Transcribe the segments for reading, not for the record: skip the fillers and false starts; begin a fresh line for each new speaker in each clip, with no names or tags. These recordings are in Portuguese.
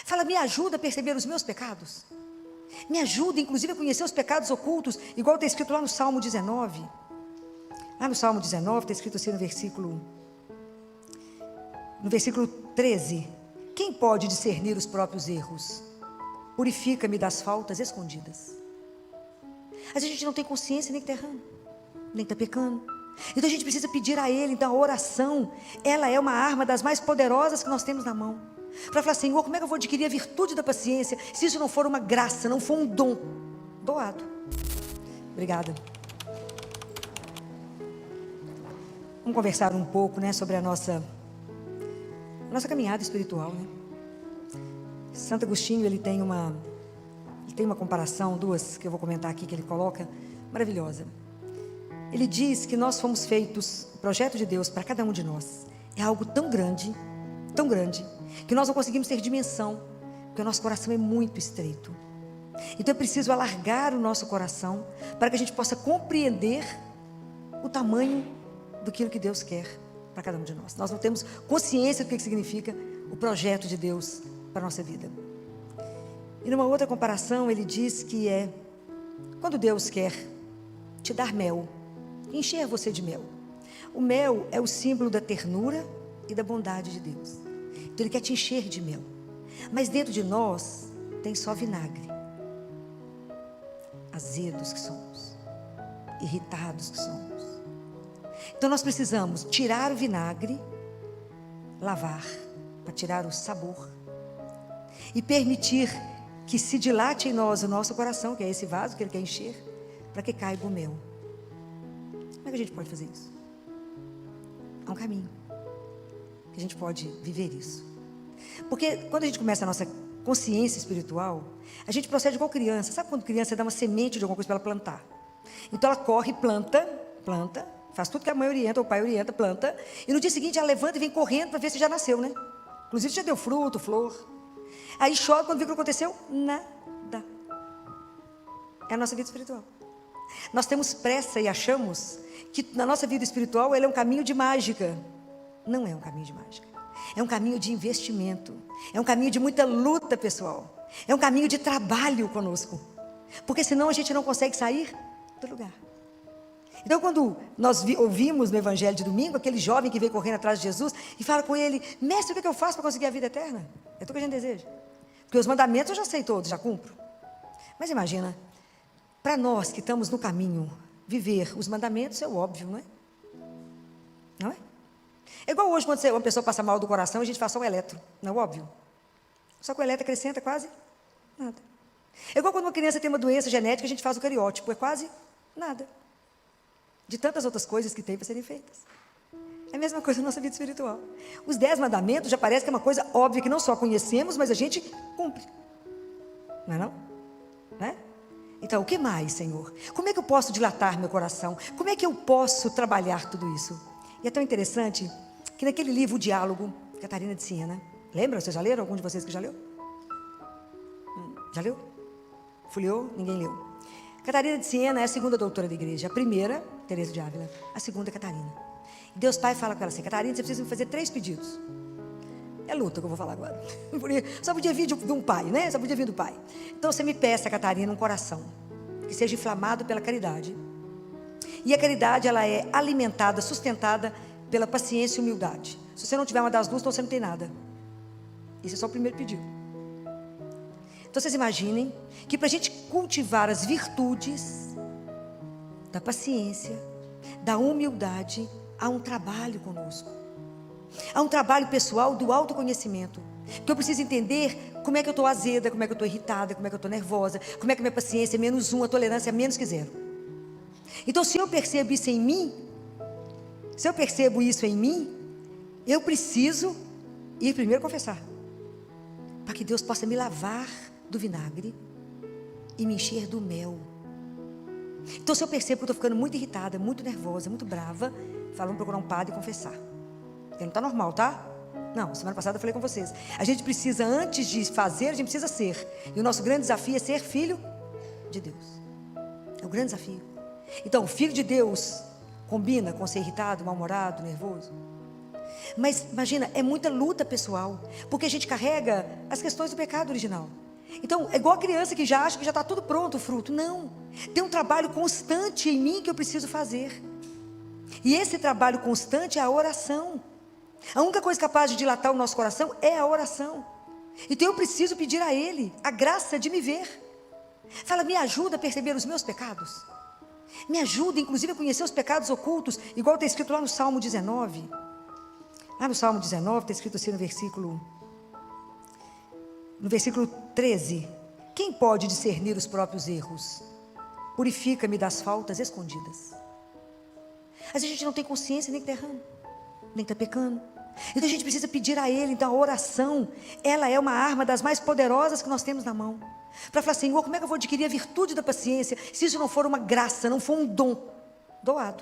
Fala, me ajuda a perceber os meus pecados. Me ajuda, inclusive, a conhecer os pecados ocultos, igual está escrito lá no Salmo 19. Lá no Salmo 19, está escrito assim no versículo 13. Quem pode discernir os próprios erros? Purifica-me das faltas escondidas. Às vezes a gente não tem consciência nem que está errando, nem que está pecando. Então a gente precisa pedir a Ele. Então a oração, ela é uma arma das mais poderosas que nós temos na mão. Para falar, Senhor, como é que eu vou adquirir a virtude da paciência, se isso não for uma graça, não for um dom doado? Obrigada. Vamos conversar um pouco, sobre a nossa caminhada espiritual, Santo Agostinho, ele tem uma comparação, duas que eu vou comentar aqui, que ele coloca, maravilhosa. Ele diz que nós fomos feitos, o projeto de Deus para cada um de nós é algo tão grande, que nós não conseguimos ter dimensão, porque o nosso coração é muito estreito. Então é preciso alargar o nosso coração, para que a gente possa compreender o tamanho daquilo que Deus quer para cada um de nós. Nós não temos consciência do que significa o projeto de Deus para a nossa vida. E numa outra comparação, ele diz que quando Deus quer te dar mel, encher você de mel. O mel é o símbolo da ternura e da bondade de Deus. Então Ele quer te encher de mel. Mas dentro de nós tem só vinagre. Azedos que somos, irritados que somos. Então nós precisamos tirar o vinagre, lavar, para tirar o sabor, e permitir que se dilate em nós o nosso coração, que é esse vaso que Ele quer encher, para que caiba o mel. Como é que a gente pode fazer isso? Há um caminho que a gente pode viver isso. Porque quando a gente começa a nossa consciência espiritual, a gente procede igual criança. Sabe quando criança dá uma semente de alguma coisa para ela plantar? Então ela corre, planta, faz tudo que a mãe orienta, ou o pai orienta, planta, e no dia seguinte ela levanta e vem correndo para ver se já nasceu, Inclusive já deu fruto, flor. Aí chora quando vê o que aconteceu, nada. É a nossa vida espiritual. Nós temos pressa e achamos que na nossa vida espiritual ele é um caminho de mágica. Não é um caminho de mágica. É um caminho de investimento. É um caminho de muita luta pessoal. É um caminho de trabalho conosco. Porque senão a gente não consegue sair do lugar. Então quando nós ouvimos no Evangelho de domingo, aquele jovem que veio correndo atrás de Jesus e fala com ele, mestre, o que eu faço para conseguir a vida eterna? É tudo que a gente deseja. Porque os mandamentos eu já sei todos, já cumpro. Mas imagina, para nós que estamos no caminho, viver os mandamentos é o óbvio, não é? Não é? É igual hoje quando uma pessoa passa mal do coração, a gente faz só o eletro, não é óbvio? Só que o eletro acrescenta quase nada. É igual quando uma criança tem uma doença genética, a gente faz o cariótipo, é quase nada. De tantas outras coisas que tem para serem feitas. É a mesma coisa na nossa vida espiritual. Os 10 mandamentos já parece que é uma coisa óbvia, que não só conhecemos, mas a gente cumpre. Não é não? Não é? Então, o que mais, Senhor? Como é que eu posso dilatar meu coração? Como é que eu posso trabalhar tudo isso? E é tão interessante que naquele livro, O Diálogo, Catarina de Siena, lembra? Vocês já leram? Algum de vocês que já leu? Já leu? Folheou? Ninguém leu. Catarina de Siena é a segunda doutora da igreja. A primeira, Teresa de Ávila. A segunda, Catarina. E Deus Pai fala com ela assim, Catarina, você precisa me fazer 3 pedidos. É luta que eu vou falar agora. Só podia vir de um pai, Só podia vir do pai. Então você me peça, Catarina, um coração que seja inflamado pela caridade. E a caridade, ela é alimentada, sustentada pela paciência e humildade. Se você não tiver uma das duas, então você não tem nada. Esse é só o primeiro pedido. Então vocês imaginem que para a gente cultivar as virtudes da paciência, da humildade, há um trabalho conosco. Há um trabalho pessoal do autoconhecimento. Porque eu preciso entender como é que eu estou azeda, como é que eu estou irritada, como é que eu estou nervosa, como é que a minha paciência é -1, a tolerância é menos que 0. Então se eu percebo isso em mim, eu preciso ir primeiro confessar. Para que Deus possa me lavar do vinagre e me encher do mel. Então se eu percebo que eu estou ficando muito irritada, muito nervosa, muito brava, vamos procurar um padre e confessar. Porque não está normal, tá? Não, semana passada eu falei com vocês. A gente precisa, antes de fazer, a gente precisa ser. E o nosso grande desafio é ser filho de Deus. É o grande desafio. Então, o filho de Deus combina com ser irritado, mal-humorado, nervoso. Mas imagina, é muita luta pessoal, porque a gente carrega as questões do pecado original. Então, é igual a criança que já acha que já está tudo pronto o fruto. Não, tem um trabalho constante em mim que eu preciso fazer. E esse trabalho constante é a oração. A única coisa capaz de dilatar o nosso coração é a oração. Então eu preciso pedir a Ele a graça de me ver. Fala, me ajuda a perceber os meus pecados. Me ajuda, inclusive, a conhecer os pecados ocultos, igual está escrito lá no Salmo 19. Lá no Salmo 19 está escrito assim no versículo 13. Quem pode discernir os próprios erros? Purifica-me das faltas escondidas. Às vezes a gente não tem consciência nem que está errando, nem que está pecando. Então a gente precisa pedir a Ele. Então a oração, ela é uma arma das mais poderosas que nós temos na mão. Para falar, Senhor, como é que eu vou adquirir a virtude da paciência, se isso não for uma graça, não for um dom doado?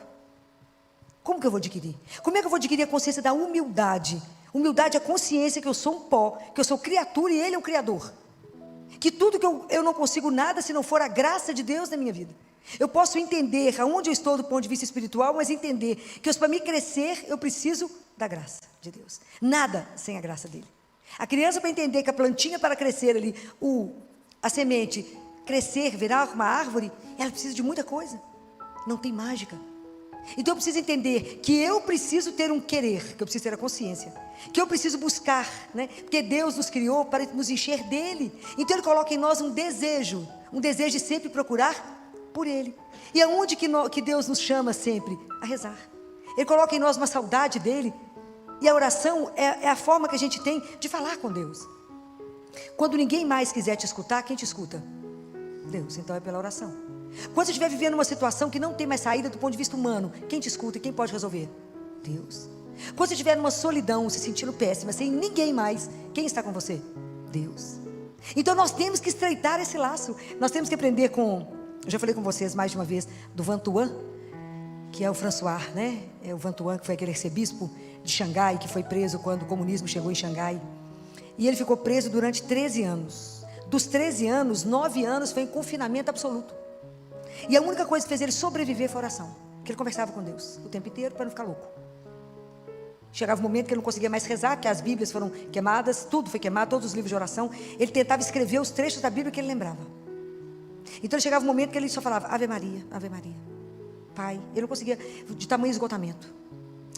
Como que eu vou adquirir? Como é que eu vou adquirir a consciência da humildade? Humildade é a consciência que eu sou um pó, que eu sou criatura e Ele é o Criador. Que tudo que eu não consigo nada se não for a graça de Deus na minha vida. Eu posso entender aonde eu estou do ponto de vista espiritual, mas entender que para me crescer, eu preciso da graça de Deus. Nada sem a graça dele. A criança, para entender que a plantinha, para crescer ali, a semente crescer, virar uma árvore, ela precisa de muita coisa. Não tem mágica. Então eu preciso entender que eu preciso ter um querer, que eu preciso ter a consciência, que eu preciso buscar, né? Porque Deus nos criou para nos encher dele. Então Ele coloca em nós um desejo de sempre procurar por Ele. E aonde que Deus nos chama sempre? A rezar. Ele coloca em nós uma saudade dele. E a oração é a forma que a gente tem de falar com Deus. Quando ninguém mais quiser te escutar, quem te escuta? Deus. Então é pela oração. Quando você estiver vivendo uma situação que não tem mais saída do ponto de vista humano, quem te escuta e quem pode resolver? Deus. Quando você estiver numa solidão, se sentindo péssima, sem ninguém mais, quem está com você? Deus. Então nós temos que estreitar esse laço. Nós temos que aprender com... Eu já falei com vocês mais de uma vez do Van Thuan, que é o François, né? É o Van Thuan, que foi aquele arcebispo de Xangai, que foi preso quando o comunismo chegou em Xangai. E ele ficou preso durante 13 anos. Dos 13 anos, 9 anos foi em confinamento absoluto. E a única coisa que fez ele sobreviver foi a oração. Que ele conversava com Deus o tempo inteiro para não ficar louco. Chegava um momento que ele não conseguia mais rezar, que as Bíblias foram queimadas, tudo foi queimado, todos os livros de oração. Ele tentava escrever os trechos da Bíblia que ele lembrava. Então chegava um momento que ele só falava Ave Maria, Ave Maria. Pai, ele não conseguia, de tamanho esgotamento.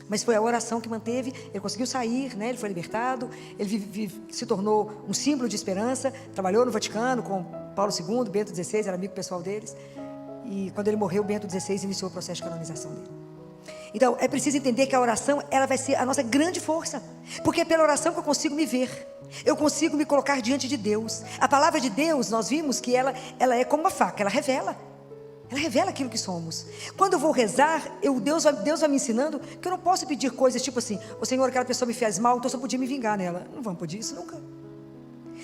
Mas foi a oração que manteve, ele conseguiu sair, né? Ele foi libertado, ele se tornou um símbolo de esperança, trabalhou no Vaticano com Paulo II, Bento XVI, era amigo pessoal deles. E quando ele morreu, Bento XVI iniciou o processo de canonização dele. Então, é preciso entender que a oração, ela vai ser a nossa grande força. Porque é pela oração que eu consigo me ver. Eu consigo me colocar diante de Deus. A palavra de Deus, nós vimos que ela é como uma faca, ela revela. Ela revela aquilo que somos. Quando eu vou rezar, Deus vai me ensinando que eu não posso pedir coisas tipo assim: ô Senhor, aquela pessoa me fez mal, então eu só podia me vingar nela. Não vamos pedir isso nunca.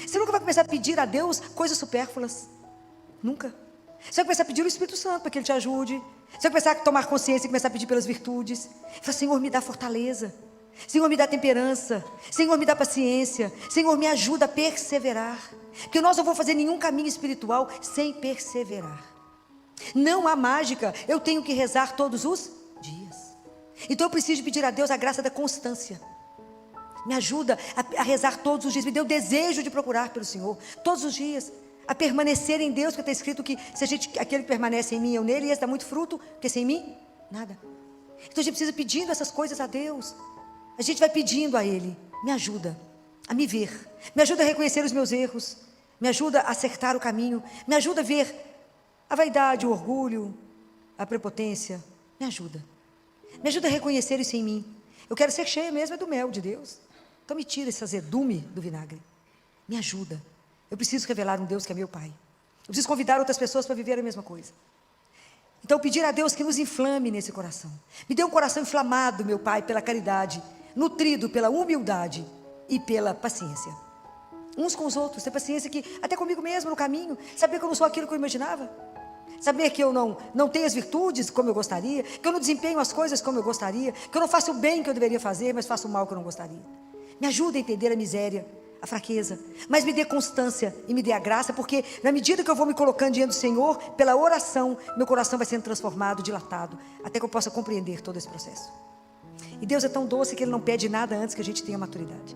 Você nunca vai começar a pedir a Deus coisas supérfluas. Nunca. Você vai começar a pedir o Espírito Santo para que Ele te ajude. Você vai começar a tomar consciência e começar a pedir pelas virtudes. Fala, Senhor, me dá fortaleza. Senhor, me dá temperança. Senhor, me dá paciência. Senhor, me ajuda a perseverar. Porque nós não vamos fazer nenhum caminho espiritual sem perseverar. Não há mágica. Eu tenho que rezar todos os dias. Então eu preciso pedir a Deus a graça da constância. Me ajuda a rezar todos os dias. Me dê o desejo de procurar pelo Senhor todos os dias. A permanecer em Deus, porque está escrito que se aquele que permanece em mim, eu nele, e esse dá muito fruto, porque sem mim, nada. Então a gente precisa pedindo essas coisas a Deus. A gente vai pedindo a Ele, me ajuda a me ver, me ajuda a reconhecer os meus erros, me ajuda a acertar o caminho, me ajuda a ver a vaidade, o orgulho, a prepotência, me ajuda a reconhecer isso em mim. Eu quero ser cheia mesmo do mel de Deus, então me tira esse azedume do vinagre, me ajuda. Eu preciso revelar um Deus que é meu Pai. Eu preciso convidar outras pessoas para viver a mesma coisa. Então pedir a Deus que nos inflame nesse coração. Me dê um coração inflamado, meu Pai, pela caridade, nutrido pela humildade e pela paciência. Uns com os outros, ter paciência que até comigo mesmo no caminho, saber que eu não sou aquilo que eu imaginava. Saber que eu não tenho as virtudes como eu gostaria, que eu não desempenho as coisas como eu gostaria, que eu não faço o bem que eu deveria fazer, mas faço o mal que eu não gostaria. Me ajuda a entender a miséria, a fraqueza, mas me dê constância e me dê a graça, porque na medida que eu vou me colocando diante do Senhor, pela oração, meu coração vai sendo transformado, dilatado, até que eu possa compreender todo esse processo. E Deus é tão doce que Ele não pede nada antes que a gente tenha maturidade.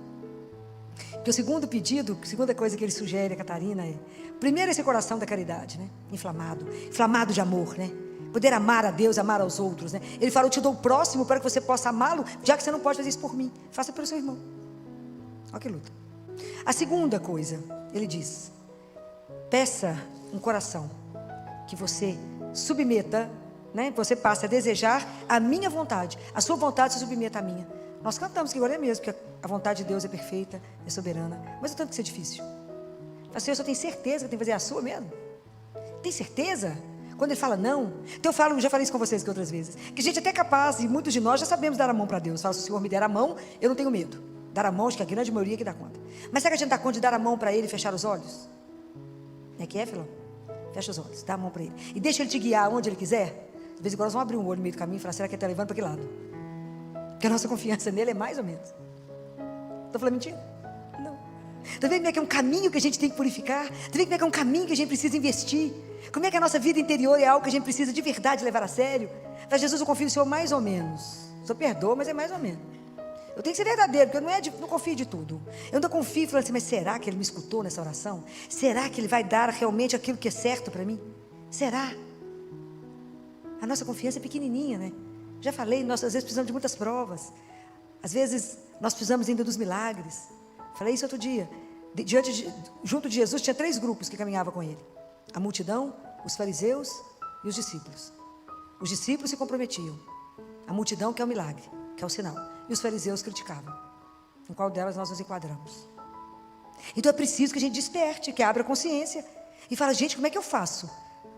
Porque o segundo pedido, a segunda coisa que Ele sugere a Catarina é, primeiro esse coração da caridade, né? Inflamado de amor, né? Poder amar a Deus, amar aos outros, né? Ele fala, eu te dou o próximo para que você possa amá-lo, já que você não pode fazer isso por mim, faça pelo seu irmão. Olha que luta. A segunda coisa, Ele diz, peça um coração que você submeta, né? Você passe a desejar a minha vontade, a sua vontade se submeta à minha. Nós cantamos que agora é mesmo, que a vontade de Deus é perfeita, é soberana, mas o tanto que isso é difícil. Assim, eu só tenho certeza que tem que fazer a sua mesmo. Tem certeza? Quando Ele fala não, então eu falo, já falei isso com vocês aqui outras vezes, que a gente até é capaz, e muitos de nós já sabemos dar a mão para Deus. Fala, se o Senhor me der a mão, eu não tenho medo. Dar a mão, acho que a grande maioria que dá conta. Mas será que a gente dá conta de dar a mão para Ele e fechar os olhos? Não é que é, filão? Fecha os olhos, dá a mão para Ele. E deixa Ele te guiar onde Ele quiser. De vez em quando nós vamos abrir um olho no meio do caminho e falar, será que Ele está levando para que lado? Porque a nossa confiança nele é mais ou menos. Estou falando mentira? Não. Está vendo como é que é um caminho que a gente tem que purificar? Está vendo como é que é um caminho que a gente precisa investir? Como é que a nossa vida interior é algo que a gente precisa de verdade levar a sério? Mas Jesus, eu confio no Senhor mais ou menos. O Senhor perdoa, mas é mais ou menos. Eu tenho que ser verdadeiro, porque eu não confio de tudo. Eu não confio falando assim, mas será que Ele me escutou nessa oração? Será que Ele vai dar realmente aquilo que é certo para mim? Será? A nossa confiança é pequenininha, né? Já falei, nós às vezes precisamos de muitas provas. Às vezes nós precisamos ainda dos milagres. Falei isso outro dia. Junto de Jesus tinha 3 grupos que caminhavam com Ele. A multidão, os fariseus e os discípulos. Os discípulos se comprometiam. A multidão quer o milagre, quer o sinal. E os fariseus criticavam. Em qual delas nós nos enquadramos? Então é preciso que a gente desperte, que abra a consciência. E fala, gente, como é que eu faço?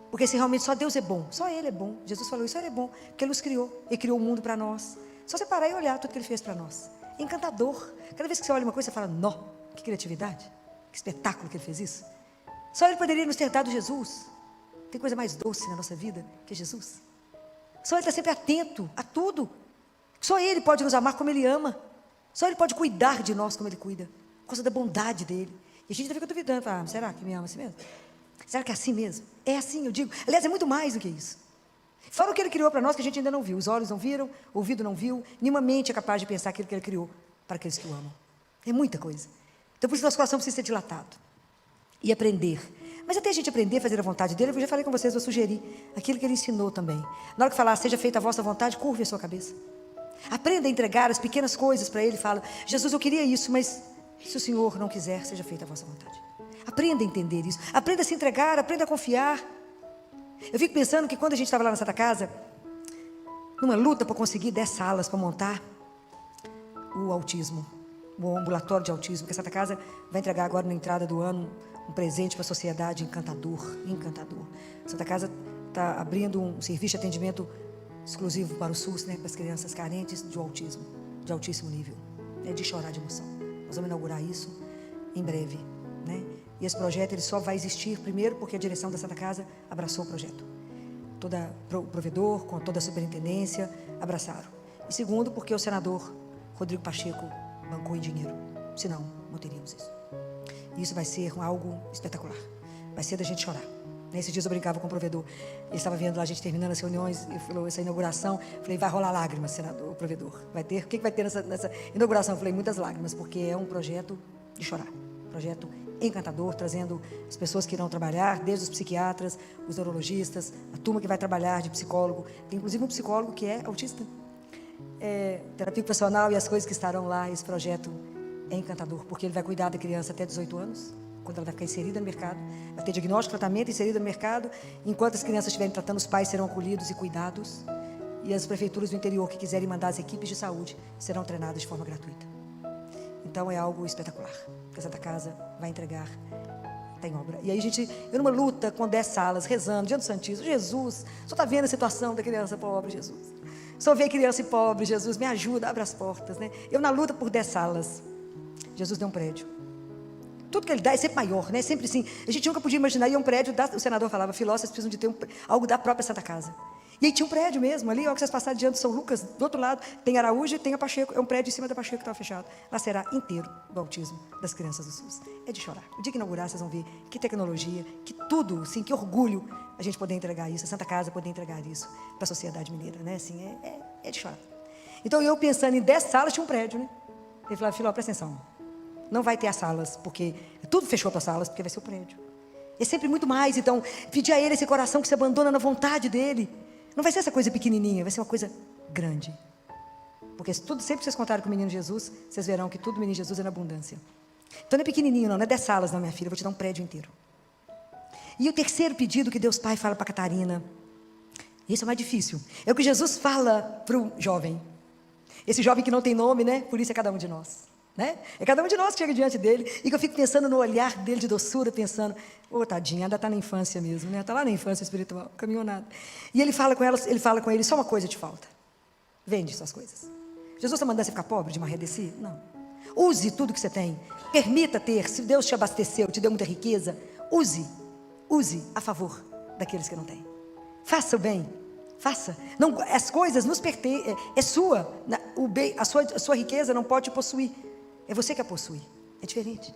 Porque se realmente só Deus é bom, só Ele é bom. Jesus falou isso, Ele é bom, porque Ele nos criou. Ele criou o mundo para nós. Só você parar e olhar tudo que Ele fez para nós. É encantador. Cada vez que você olha uma coisa, você fala, nó, que criatividade. Que espetáculo que Ele fez isso. Só Ele poderia nos ter dado Jesus. Tem coisa mais doce na nossa vida que Jesus. Só Ele está sempre atento a tudo. Só Ele pode nos amar como Ele ama. Só Ele pode cuidar de nós como Ele cuida. Por causa da bondade dEle. E a gente ainda fica duvidando, fala, será que me ama assim mesmo? Será que é assim mesmo? É assim, eu digo. Aliás, é muito mais do que isso. Fora o que Ele criou para nós que a gente ainda não viu. Os olhos não viram, o ouvido não viu. Nenhuma mente é capaz de pensar aquilo que Ele criou para aqueles que o amam. É muita coisa. Então, por isso, nosso coração precisa ser dilatado. E aprender. Mas até a gente aprender a fazer a vontade dEle, eu já falei com vocês, vou sugerir aquilo que Ele ensinou também. Na hora que falar, seja feita a vossa vontade, curve a sua cabeça. Aprenda a entregar as pequenas coisas para Ele. Fala, Jesus, eu queria isso, mas se o Senhor não quiser, seja feita a vossa vontade. Aprenda a entender isso. Aprenda a se entregar, aprenda a confiar. Eu fico pensando que quando a gente estava lá na Santa Casa, numa luta para conseguir 10 salas para montar o autismo, o ambulatório de autismo, que a Santa Casa vai entregar agora na entrada do ano um presente para a sociedade encantador, encantador. A Santa Casa está abrindo um serviço de atendimento exclusivo para o SUS, né, para as crianças carentes de autismo, de altíssimo nível, é de chorar de emoção. Nós vamos inaugurar isso em breve, né? E esse projeto ele só vai existir, primeiro, porque a direção da Santa Casa abraçou o projeto. O provedor, com toda a superintendência, abraçaram. E segundo, porque o senador Rodrigo Pacheco bancou em dinheiro. Senão, não teríamos isso. E isso vai ser algo espetacular. Vai ser da gente chorar. Nesses dias eu brincava com o provedor. Ele estava vendo lá a gente terminando as reuniões e falou, essa inauguração, falei, vai rolar lágrimas, senador, o provedor. Vai ter, o que vai ter nessa inauguração? Eu falei, muitas lágrimas, porque é um projeto de chorar. Projeto encantador, trazendo as pessoas que irão trabalhar, desde os psiquiatras, os neurologistas, a turma que vai trabalhar de psicólogo. Tem inclusive um psicólogo que é autista. Terapia ocupacional e as coisas que estarão lá. Esse projeto é encantador, porque ele vai cuidar da criança até 18 anos, quando ela vai ficar inserida no mercado, vai ter diagnóstico, tratamento, inserida no mercado. Enquanto as crianças estiverem tratando, os pais serão acolhidos e cuidados. E as prefeituras do interior que quiserem mandar as equipes de saúde serão treinadas de forma gratuita. Então é algo espetacular, que a Santa Casa vai entregar, está em obra. E aí eu numa luta com 10 salas, rezando, diante do Santíssimo, Jesus, só está vendo a situação da criança pobre, Jesus. Só vê criança pobre, Jesus, me ajuda, abre as portas, né? Eu na luta por 10 salas, Jesus deu um prédio. Tudo que Ele dá é sempre maior, né? Sempre assim. A gente nunca podia imaginar, ia um prédio, o senador falava, filó, vocês precisam de ter algo da própria Santa Casa. E aí tinha um prédio mesmo, ali, ó, que vocês passaram diante de São Lucas, do outro lado, tem Araújo e tem a Pacheco, é um prédio em cima da Pacheco que estava fechado. Lá será inteiro do autismo das crianças do SUS. É de chorar. O dia que inaugurar, vocês vão ver que tecnologia, que tudo, assim, que orgulho a gente poder entregar isso, a Santa Casa poder entregar isso para a sociedade mineira, né? Assim, é de chorar. Então eu pensando em 10 salas, tinha um prédio, né? Ele falava, Filó, presta atenção, não vai ter as salas, porque tudo fechou para as salas, porque vai ser o prédio. É sempre muito mais. Então, pedir a Ele esse coração que se abandona na vontade dele. Não vai ser essa coisa pequenininha, vai ser uma coisa grande. Porque tudo, sempre que vocês contarem com o menino Jesus, vocês verão que tudo do menino Jesus é na abundância. Então não é pequenininho não é 10 salas não, minha filha, eu vou te dar um prédio inteiro. E o terceiro pedido que Deus Pai fala para Catarina, esse é o mais difícil, é o que Jesus fala para o jovem. Esse jovem que não tem nome, né? Por isso é cada um de nós, né? É cada um de nós que chega diante dele e que eu fico pensando no olhar dele de doçura, pensando, tadinha, ainda está na infância mesmo, né? Está lá na infância espiritual, caminhou nada. E ele fala com ele, só uma coisa te falta, vende suas coisas. Jesus está mandando você ficar pobre de marredeci? Não. Use tudo que você tem, permita ter, se Deus te abasteceu, te deu muita riqueza, use a favor daqueles que não têm. Faça o bem, faça. Não, as coisas nos pertencem, é sua, o bem, a sua riqueza não pode te possuir, é você que a possui, é diferente.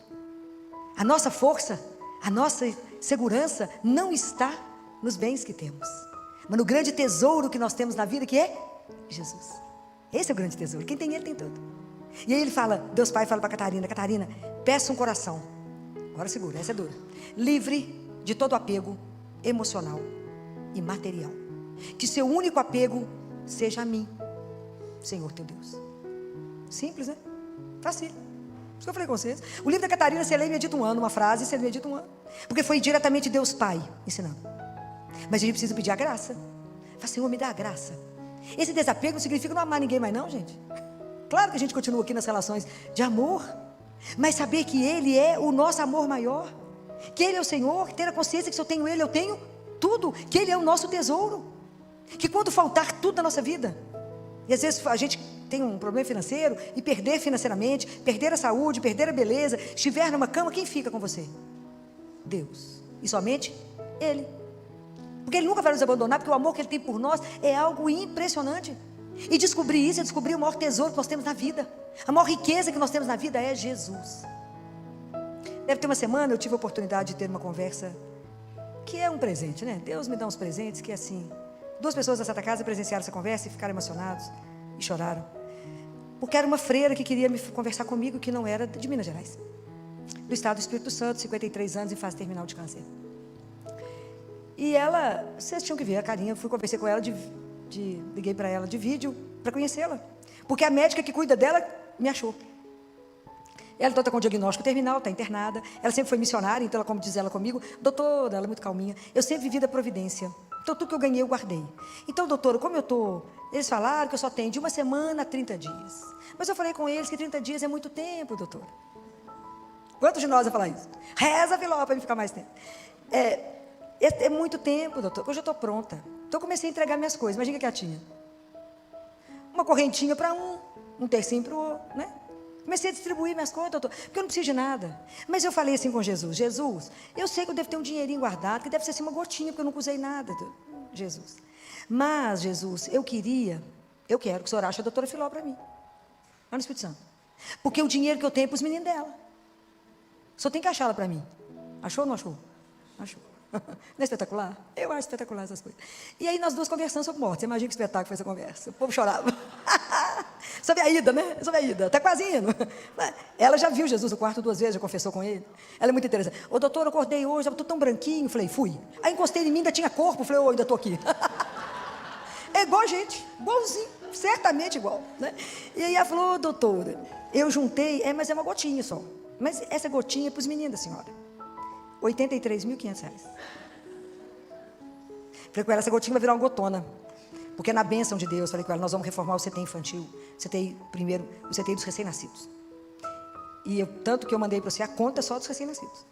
A nossa força, a nossa segurança não está nos bens que temos, mas no grande tesouro que nós temos na vida, que é Jesus. Esse é o grande tesouro, quem tem ele tem tudo. E aí ele fala, Deus Pai fala para Catarina, Catarina, peça um coração, agora segura, essa é dura, livre de todo apego emocional e material, que seu único apego seja a mim, Senhor teu Deus. Simples, né? Fácil. Isso que eu falei com vocês. O livro da Catarina, você lê e medita um ano, uma frase, você medita um ano, porque foi diretamente Deus Pai ensinando. Mas a gente precisa pedir a graça. Fala, Senhor, me dá a graça. Esse desapego não significa não amar ninguém mais não, gente. Claro que a gente continua aqui nas relações de amor, mas saber que Ele é o nosso amor maior, que Ele é o Senhor, ter a consciência que se eu tenho Ele, eu tenho tudo, que Ele é o nosso tesouro, que quando faltar tudo na nossa vida, e às vezes a gente tem um problema financeiro, e perder financeiramente, perder a saúde, perder a beleza, estiver numa cama, quem fica com você? Deus, e somente Ele. Porque Ele nunca vai nos abandonar, porque o amor que Ele tem por nós é algo impressionante. E descobrir isso é descobrir o maior tesouro que nós temos na vida. A maior riqueza que nós temos na vida é Jesus. Deve ter uma semana eu tive a oportunidade de ter uma conversa, que é um presente, né? Deus me dá uns presentes que é assim. 2 pessoas da Santa Casa presenciaram essa conversa e ficaram emocionados e choraram. Porque era uma freira que queria conversar comigo, que não era de Minas Gerais, do estado do Espírito Santo, 53 anos, em fase terminal de câncer. E ela, vocês tinham que ver a carinha, eu fui conversar com ela, liguei para ela de vídeo, para conhecê-la. Porque a médica que cuida dela, me achou. Ela está com diagnóstico terminal, está internada. Ela sempre foi missionária, então ela, como diz ela comigo, doutora, ela é muito calminha, eu sempre vivi da providência. Então tudo que eu ganhei, eu guardei. Então, doutora, como eu estou... Eles falaram que eu só tenho de 1 semana a 30 dias. Mas eu falei com eles que 30 dias é muito tempo, doutora. Quantos de nós vão falar isso? Reza, Filó, para me ficar mais tempo. É muito tempo, doutor. Hoje eu estou pronta. Então eu comecei a entregar minhas coisas. Imagina que ela tinha uma correntinha para um tercinho para o outro, né? Comecei a distribuir minhas coisas, doutor, porque eu não preciso de nada. Mas eu falei assim com Jesus, Jesus, eu sei que eu devo ter um dinheirinho guardado, que deve ser assim uma gotinha, porque eu nunca usei nada, Jesus. Mas, Jesus, eu quero que o senhor ache a doutora Filó para mim, lá no Espírito Santo. Porque o dinheiro que eu tenho é para os meninos dela. Só tem que achá-la para mim. Achou ou não achou? Achou. Não é espetacular? Eu acho espetacular essas coisas. E aí nós duas conversando sobre morte. Você imagina que espetáculo foi essa conversa. O povo chorava. Sobre a ida, né? Sobre a ida. Está quase indo. Ela já viu Jesus no quarto 2 vezes, já confessou com ele. Ela é muito interessante. Ô doutor, eu acordei hoje, estou tão branquinho. Falei, fui. Aí encostei em mim, ainda tinha corpo. Falei, ainda estou aqui. É igual a gente, igualzinho, certamente igual, né? E aí ela falou, doutora, eu juntei, mas é uma gotinha só. Mas essa gotinha é para os meninos da senhora. R$83.500. Falei com ela, essa gotinha vai virar uma gotona. Porque é na bênção de Deus. Falei com ela, nós vamos reformar o CT infantil. Primeiro, o CT dos recém-nascidos. E tanto que eu mandei para você a conta só dos recém-nascidos.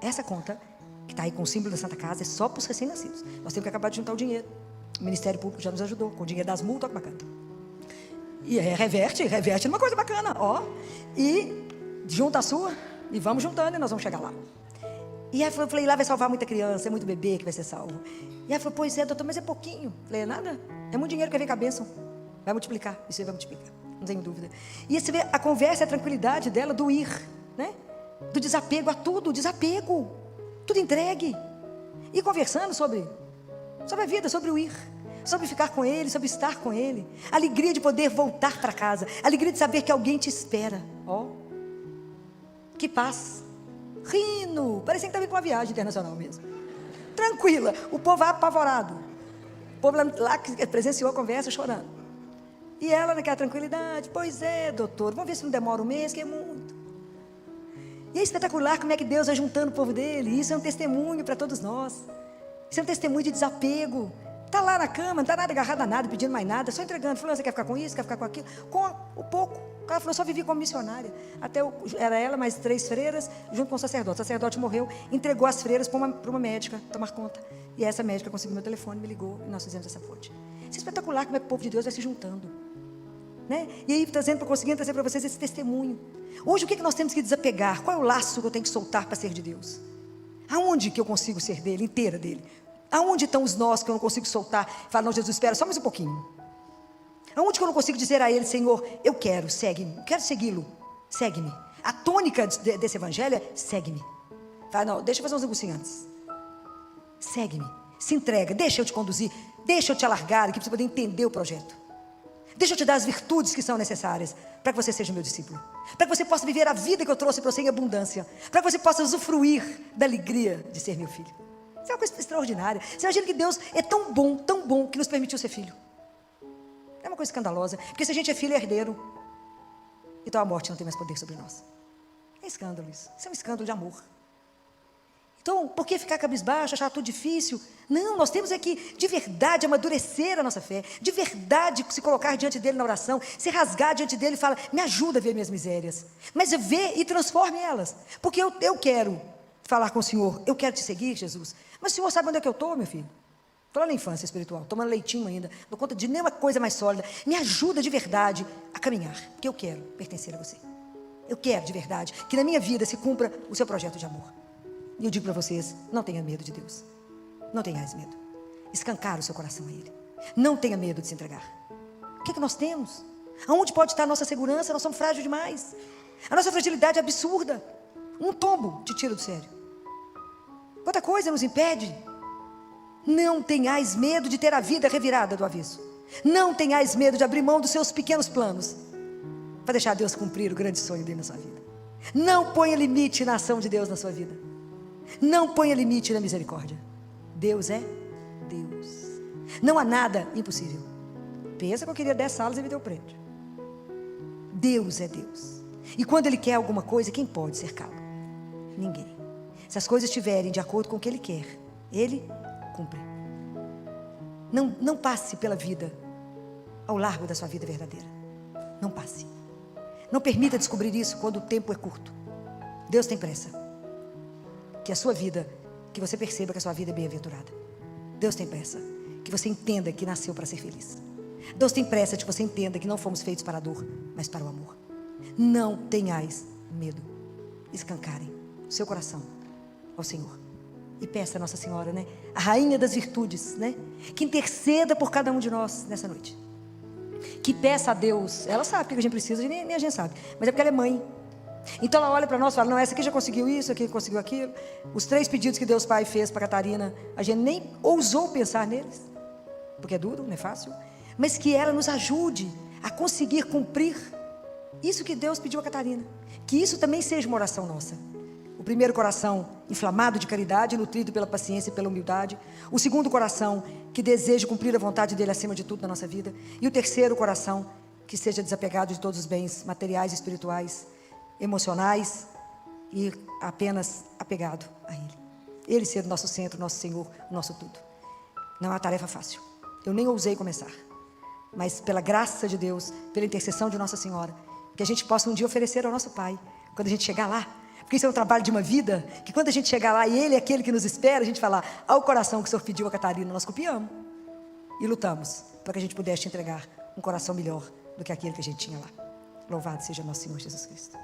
Essa conta, que está aí com o símbolo da Santa Casa, é só para os recém-nascidos. Nós temos que acabar de juntar o dinheiro. O Ministério Público já nos ajudou, com o dinheiro das multas, olha que bacana. E reverte numa coisa bacana, ó. E junta a sua, e vamos juntando, e nós vamos chegar lá. E aí eu falei, lá vai salvar muita criança, é muito bebê que vai ser salvo. E aí falou, pois é, doutor, mas é pouquinho. Eu falei, é nada, é muito dinheiro que vem com a bênção. Vai multiplicar, isso aí vai multiplicar, não tenho dúvida. E você vê, a conversa, a tranquilidade dela do ir, né? Do desapego a tudo, tudo entregue. E conversando sobre a vida, sobre o ir. sobre ficar com Ele, sobre estar com Ele. Alegria de poder voltar para casa. Alegria de saber que alguém te espera. Ó, que paz. Rindo, parecia que estava indo para uma viagem internacional mesmo. Tranquila, o povo apavorado. O povo lá que presenciou a conversa chorando. E ela naquela tranquilidade, pois é, doutor, vamos ver se não demora um mês, que é muito. E é espetacular como é que Deus vai juntando o povo dele. Isso é um testemunho para todos nós. Isso é um testemunho de desapego. Está lá na cama, não está nada agarrado a nada, pedindo mais nada, só entregando. Falou, você quer ficar com isso, quer ficar com aquilo? Com o pouco. O cara falou, só vivi como missionária. Era ela, mais 3 freiras, junto com o sacerdote. O sacerdote morreu, entregou as freiras para uma médica tomar conta. E essa médica conseguiu meu telefone, me ligou, e nós fizemos essa fonte. Isso é espetacular como é que o povo de Deus vai se juntando. Né? E aí, conseguindo trazer para vocês esse testemunho. Hoje, o que nós temos que desapegar? Qual é o laço que eu tenho que soltar para ser de Deus? Aonde que eu consigo ser dele, inteira dele? Aonde estão os nós que eu não consigo soltar? Fala, não, Jesus, espera só mais um pouquinho. Aonde que eu não consigo dizer a Ele, Senhor, eu quero, segue-me, eu quero segui-lo, segue-me. A tônica desse evangelho é, segue-me. Fala, não, deixa eu fazer uns negocinhos antes. Segue-me, se entrega, deixa eu te conduzir, deixa eu te alargar aqui para você poder entender o projeto. Deixa eu te dar as virtudes que são necessárias para que você seja meu discípulo. Para que você possa viver a vida que eu trouxe para você em abundância. Para que você possa usufruir da alegria de ser meu filho. Isso é uma coisa extraordinária. Você imagina que Deus é tão bom, que nos permitiu ser filho. É uma coisa escandalosa. Porque se a gente é filho, é herdeiro. Então a morte não tem mais poder sobre nós. É escândalo isso. Isso é um escândalo de amor. Então, por que ficar cabisbaixo, achar tudo difícil? Não, nós temos é que, de verdade, amadurecer a nossa fé. De verdade, se colocar diante dele na oração. Se rasgar diante dele e falar, me ajuda a ver minhas misérias. Mas vê e transforme elas. Porque eu quero falar com o Senhor. Eu quero te seguir, Jesus. Mas o Senhor sabe onde é que eu estou, meu filho? Estou lá na infância espiritual, tomando leitinho ainda. Não dou conta de nenhuma coisa mais sólida. Me ajuda de verdade a caminhar. Porque eu quero pertencer a você. Eu quero de verdade que na minha vida se cumpra o seu projeto de amor. E eu digo para vocês, não tenha medo de Deus. Não tenhais medo. Escancar o seu coração a Ele. Não tenha medo de se entregar. O que nós temos? Aonde pode estar a nossa segurança? Nós somos frágeis demais. A nossa fragilidade é absurda. Um tombo te tira do sério. Quanta coisa nos impede. Não tenhais medo de ter a vida revirada do avesso. Não tenhais medo de abrir mão dos seus pequenos planos para deixar Deus cumprir o grande sonho dele na sua vida. Não ponha limite na ação de Deus na sua vida. Não ponha limite na misericórdia. Deus é Deus. Não há nada impossível. Pensa que eu queria 10 salas e me deu prédio. Deus é Deus. E quando Ele quer alguma coisa, quem pode cercá-lo? Ninguém. Se as coisas estiverem de acordo com o que Ele quer, Ele cumpre. Não passe pela vida ao largo da sua vida verdadeira. Não passe. Não permita descobrir isso quando o tempo é curto. Deus tem pressa. Que a sua vida, que você perceba que a sua vida é bem-aventurada. Deus tem pressa que você entenda que nasceu para ser feliz. Deus tem pressa de que você entenda que não fomos feitos para a dor, mas para o amor. Não tenhais medo. Escancarem o seu coração ao Senhor. E peça a Nossa Senhora, né? A rainha das virtudes, né? Que interceda por cada um de nós nessa noite. Que peça a Deus. Ela sabe o que a gente precisa, nem a gente sabe. Mas é porque ela é mãe. Então ela olha para nós e fala, não, essa aqui já conseguiu isso, essa aqui conseguiu aquilo. Os 3 pedidos que Deus Pai fez para Catarina, a gente nem ousou pensar neles, porque é duro, não é fácil. Mas que ela nos ajude a conseguir cumprir isso que Deus pediu a Catarina. Que isso também seja uma oração nossa. O primeiro coração inflamado de caridade, nutrido pela paciência e pela humildade. O segundo coração que deseja cumprir a vontade dele acima de tudo na nossa vida. E o terceiro coração que seja desapegado de todos os bens materiais e espirituais, emocionais e apenas apegado a Ele. Ele ser o nosso centro, o nosso Senhor, o nosso tudo. Não é uma tarefa fácil. Eu nem ousei começar. Mas pela graça de Deus, pela intercessão de Nossa Senhora, que a gente possa um dia oferecer ao nosso Pai, quando a gente chegar lá. Porque isso é um trabalho de uma vida, que quando a gente chegar lá e Ele é aquele que nos espera, a gente falar, ao coração que o Senhor pediu a Catarina, nós copiamos. E lutamos para que a gente pudesse te entregar um coração melhor do que aquele que a gente tinha lá. Louvado seja nosso Senhor Jesus Cristo.